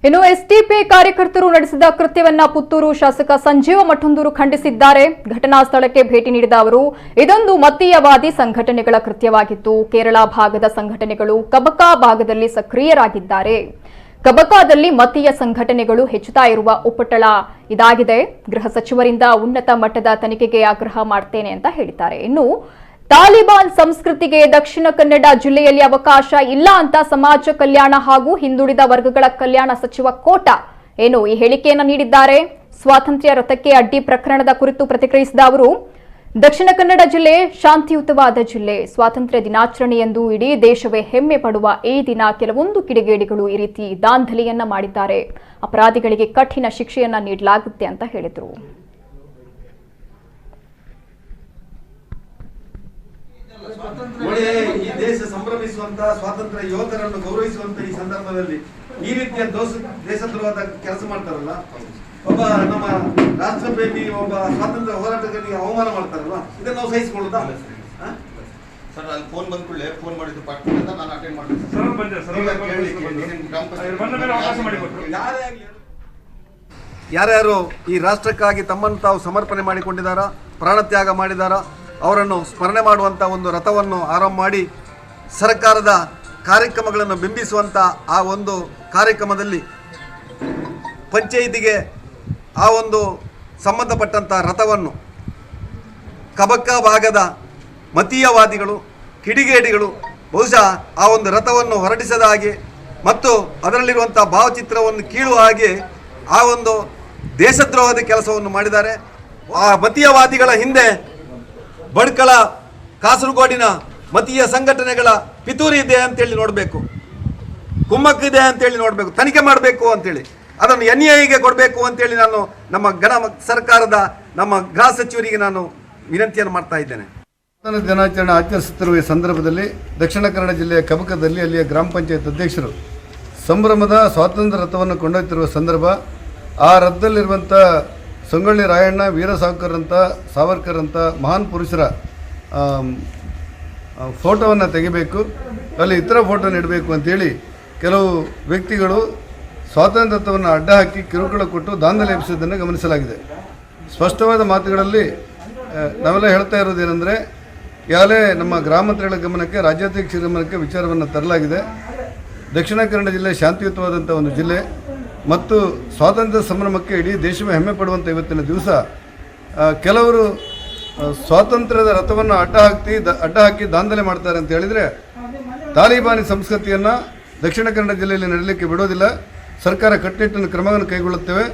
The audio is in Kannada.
ಇನ್ನು ಎಸ್ಡಿಪಿ ಕಾರ್ಯಕರ್ತರು ನಡೆಸಿದ ಕೃತ್ಯವನ್ನ ಪುತ್ತೂರು ಶಾಸಕ ಸಂಜೀವ ಮಠಂದೂರು ಖಂಡಿಸಿದ್ದಾರೆ. ಘಟನಾ ಸ್ಥಳಕ್ಕೆ ಭೇಟಿ ನೀಡಿದ ಅವರು ಇದೊಂದು ಮತೀಯವಾದಿ ಸಂಘಟನೆಗಳ ಕೃತ್ಯವಾಗಿತ್ತು. ಕೇರಳ ಭಾಗದ ಸಂಘಟನೆಗಳು ಕಬಕಾ ಭಾಗದಲ್ಲಿ ಸಕ್ರಿಯರಾಗಿದ್ದಾರೆ. ಕಬಕಾದಲ್ಲಿ ಮತೀಯ ಸಂಘಟನೆಗಳು ಹೆಚ್ಚುತ್ತಾ ಇರುವ ಉಪಟಳ ಇದಾಗಿದೆ. ಗೃಹ ಸಚಿವರಿಂದ ಉನ್ನತ ಮಟ್ಟದ ತನಿಖೆಗೆ ಆಗ್ರಹ ಮಾಡ್ತೇನೆ ಅಂತ ಹೇಳಿದ್ದಾರೆ. ಇನ್ನು ತಾಲಿಬಾನ್ ಸಂಸ್ಕೃತಿಗೆ ದಕ್ಷಿಣ ಕನ್ನಡ ಜಿಲ್ಲೆಯಲ್ಲಿ ಅವಕಾಶ ಇಲ್ಲ ಅಂತ ಸಮಾಜ ಕಲ್ಯಾಣ ಹಾಗೂ ಹಿಂದುಳಿದ ವರ್ಗಗಳ ಕಲ್ಯಾಣ ಸಚಿವ ಕೋಟ ಈ ಹೇಳಿಕೆಯನ್ನು ನೀಡಿದ್ದಾರೆ. ಸ್ವಾತಂತ್ರ್ಯ ರಥಕ್ಕೆ ಅಡ್ಡಿ ಪ್ರಕರಣದ ಕುರಿತು ಪ್ರತಿಕ್ರಿಯಿಸಿದ ಅವರು, ದಕ್ಷಿಣ ಕನ್ನಡ ಜಿಲ್ಲೆ ಶಾಂತಿಯುತವಾದ ಜಿಲ್ಲೆ. ಸ್ವಾತಂತ್ರ್ಯ ದಿನಾಚರಣೆಯಂದು ಇಡೀ ದೇಶವೇ ಹೆಮ್ಮೆ ಪಡುವ ಈ ದಿನ ಕೆಲವೊಂದು ಕಿಡಿಗೇಡಿಗಳು ಈ ರೀತಿ ದಾಂಧಲೆಯನ್ನ ಮಾಡಿದ್ದಾರೆ. ಅಪರಾಧಿಗಳಿಗೆ ಕಠಿಣ ಶಿಕ್ಷೆಯನ್ನ ನೀಡಲಾಗುತ್ತೆ ಅಂತ ಹೇಳಿದರು. ಈ ದೇಶ ಸಂಭ್ರಮಿಸುವಂತ ಸ್ವಾತಂತ್ರ್ಯ ಯೋಧರನ್ನು ಗೌರವಿಸುವಂತ ಈ ಸಂದರ್ಭದಲ್ಲಿ ಈ ರೀತಿಯ ದೇಶದ್ರೋಹದ ಕೆಲಸ ಮಾಡ್ತಾರಲ್ಲ, ಒಬ್ಬ ನಮ್ಮ ರಾಷ್ಟ್ರಪ್ರೇಮಿ ಒಬ್ಬ ಸ್ವಾತಂತ್ರ್ಯ ಹೋರಾಟಗಾರರಿಗೆ ಅವಮಾನ ಮಾಡ್ತಾರಲ್ಲ, ಇದನ್ನ ನಾವು ಸಹಿಸಿಕೊಳ್ಳುತ್ತಾ? ಸರ್, ಅಲ್ಲಿ ಫೋನ್ ಬಂದ ಕೂಡಲೇ ಫೋನ್ ಮಾಡಿದ್ದು ಪಾರ್ಟಿ ಅಂತ ನಾನು ಅಟೆಂಡ್ ಮಾಡಿದ್ದೆ. ಯಾರ್ಯಾರು ಈ ರಾಷ್ಟ್ರಕ್ಕಾಗಿ ತಮ್ಮನ್ನು ತಾವು ಸಮರ್ಪಣೆ ಮಾಡಿಕೊಂಡಿದ್ದಾರಾ, ಪ್ರಾಣತ್ಯಾಗ ಮಾಡಿದಾರ, ಅವರನ್ನು ಸ್ಮರಣೆ ಮಾಡುವಂಥ ಒಂದು ರಥವನ್ನು ಆರಂಭ ಮಾಡಿ ಸರ್ಕಾರದ ಕಾರ್ಯಕ್ರಮಗಳನ್ನು ಬಿಂಬಿಸುವಂಥ ಆ ಒಂದು ಕಾರ್ಯಕ್ರಮದಲ್ಲಿ ಪಂಚಾಯಿತಿಗೆ ಆ ಒಂದು ಸಂಬಂಧಪಟ್ಟಂಥ ರಥವನ್ನು ಕಬಕ್ಕ ಭಾಗದ ಮತೀಯವಾದಿಗಳು, ಕಿಡಿಗೇಡಿಗಳು ಬಹುಶಃ ಆ ಒಂದು ರಥವನ್ನು ಹೊರಡಿಸದ ಹಾಗೆ ಮತ್ತು ಅದರಲ್ಲಿರುವಂಥ ಭಾವಚಿತ್ರವನ್ನು ಕೀಳುವ ಹಾಗೆ ಆ ಒಂದು ದೇಶದ್ರೋಹದ ಕೆಲಸವನ್ನು ಮಾಡಿದ್ದಾರೆ. ಆ ಮತೀಯವಾದಿಗಳ ಹಿಂದೆ ಬಡ್ಕಳ, ಕಾಸರಗೋಡಿನ ಮತೀಯ ಸಂಘಟನೆಗಳ ಪಿತೂರಿ ಇದೆ ಅಂತೇಳಿ ನೋಡಬೇಕು, ಕುಮ್ಮಕ್ಕಿದೆ ಅಂತೇಳಿ ನೋಡಬೇಕು, ತನಿಖೆ ಮಾಡಬೇಕು ಅಂತೇಳಿ, ಅದನ್ನು NIAಗೆ ಕೊಡಬೇಕು ಅಂತೇಳಿ ನಾನು ನಮ್ಮ ಸರ್ಕಾರದ ನಮ್ಮ ಗೃಹ ಸಚಿವರಿಗೆ ನಾನು ವಿನಂತಿಯನ್ನು ಮಾಡ್ತಾ ಇದ್ದೇನೆ. ಸ್ವಾತಂತ್ರ್ಯ ದಿನಾಚರಣೆ ಆಚರಿಸುತ್ತಿರುವ ಈ ಸಂದರ್ಭದಲ್ಲಿ ದಕ್ಷಿಣ ಕನ್ನಡ ಜಿಲ್ಲೆಯ ಕಬಕದಲ್ಲಿ ಅಲ್ಲಿಯ ಗ್ರಾಮ ಪಂಚಾಯತ್ ಅಧ್ಯಕ್ಷರು ಸಂಭ್ರಮದ ಸ್ವಾತಂತ್ರ್ಯ ರಥವನ್ನು ಕೊಂಡೊಯ್ತಿರುವ ಸಂದರ್ಭ, ಆ ರಥದಲ್ಲಿರುವಂಥ ಸಂಗೊಳ್ಳಿ ರಾಯಣ್ಣ, ವೀರ ಸಾವರ್ಕರ್ ಅಂತ ಮಹಾನ್ ಪುರುಷರ ಫೋಟೋವನ್ನು ತೆಗಿಬೇಕು, ಅಲ್ಲಿ ಇತರ ಫೋಟೋನ ಇಡಬೇಕು ಅಂತೇಳಿ ಕೆಲವು ವ್ಯಕ್ತಿಗಳು ಸ್ವಾತಂತ್ರ್ಯ ರಥವನ್ನು ಅಡ್ಡ ಹಾಕಿ ಕಿರುಕುಳ ಕೊಟ್ಟು ದಾಂಧಲೆ ಎಬ್ಬಿಸುವುದನ್ನು ಗಮನಿಸಲಾಗಿದೆ. ಸ್ಪಷ್ಟವಾದ ಮಾತುಗಳಲ್ಲಿ ನಾವೆಲ್ಲ ಹೇಳ್ತಾ ಇರೋದೇನೆಂದರೆ, ಈಗಾಗಲೇ ನಮ್ಮ ಗ್ರಾಮಾಂತರಗಳ ಗಮನಕ್ಕೆ, ರಾಜ್ಯಾಧ್ಯಕ್ಷರ ಗಮನಕ್ಕೆ ವಿಚಾರವನ್ನು ತರಲಾಗಿದೆ. ದಕ್ಷಿಣ ಕನ್ನಡ ಜಿಲ್ಲೆ ಶಾಂತಿಯುತವಾದಂಥ ಒಂದು ಜಿಲ್ಲೆ ಮತ್ತು ಸ್ವಾತಂತ್ರ್ಯ ಸಂಭ್ರಮಕ್ಕೆ ಇಡೀ ದೇಶವೇ ಹೆಮ್ಮೆ ಪಡುವಂಥ ಇವತ್ತಿನ ದಿವಸ ಕೆಲವರು ಸ್ವಾತಂತ್ರ್ಯದ ರಥವನ್ನು ಅಡ್ಡ ಹಾಕಿ ದಾಂಧಲೆ ಮಾಡ್ತಾರೆ ಅಂತ ಹೇಳಿದರೆ, ತಾಲಿಬಾನಿ ಸಂಸ್ಕೃತಿಯನ್ನು ದಕ್ಷಿಣ ಕನ್ನಡ ಜಿಲ್ಲೆಯಲ್ಲಿ ನಡೆಯಲಿಕ್ಕೆ ಬಿಡೋದಿಲ್ಲ. ಸರ್ಕಾರ ಕಟ್ಟುನಿಟ್ಟಿನ ಕ್ರಮವನ್ನು ಕೈಗೊಳ್ಳುತ್ತೇವೆ.